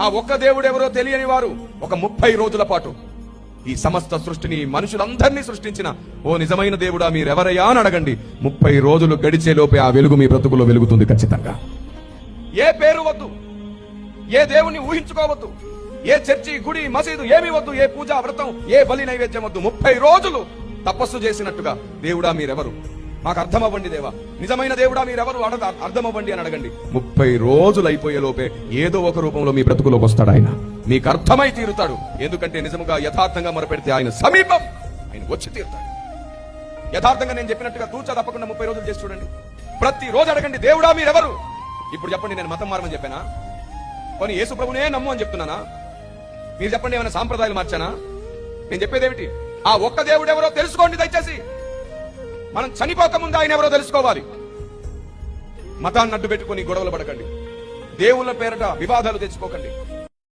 ఆ ఒక్క దేవుడు ఎవరో తెలియని వారు ఒక 30 రోజుల పాటు ఈ సమస్త సృష్టిని మనుషులందరినీ సృష్టించిన ఓ నిజమైన దేవుడా మీరెవరయ్యా అని అడగండి. 30 రోజులు గడిచే లోపే ఆ వెలుగు మీ బ్రతుకులో వెలుగుతుంది ఖచ్చితంగా. ఏ పేరు వద్దు, ఏ దేవుణ్ణి ఊహించుకోవద్దు, ఏ చర్చి, గుడి, మసీదు ఏమి వద్దు, ఏ పూజ, వ్రతం, ఏ బలి నైవేద్యం వద్దు. 30 రోజులు తపస్సు చేసినట్టుగా దేవుడా మీరెవరు, మాకు అర్థమవ్వండి దేవా, నిజమైన దేవుడా మీరెవరు అర్థమవ్వండి అని అడగండి. 30 రోజులు అయిపోయే లోపే ఏదో ఒక రూపంలో మీ బ్రతుకులోకి వస్తాడు ఆయన. మీకు అర్థమై తీరుతాడు. ఎందుకంటే నిజముగా యథార్థంగా మొరపెడితే ఆయన సమీపం, ఆయన వచ్చి తీరుతాడు. యథార్థంగా నేను చెప్పినట్టుగా తూచా తప్పకుండా 30 రోజులు చేసి చూడండి. ప్రతి రోజు అడగండి, దేవుడా మీరెవరు. ఇప్పుడు చెప్పండి, నేను మతం మారమని చెప్పానా? పోనీ యేసు ప్రభునే నమ్ము అని చెప్తున్నానా? మీరు చెప్పండి, ఏమైనా సాంప్రదాయాలు మార్చానా? నేను చెప్పేది ఏమిటి? ఆ ఒక్క దేవుడు ఎవరో తెలుసుకోండి దయచేసి. మనం చనిపోకముందు ఆయన ఎవరో తెలుసుకోవాలి. మతాన్ని అడ్డు పెట్టుకుని గొడవలు పడకండి, దేవుళ్ళ పేరట వివాదాలు తెచ్చుకోకండి.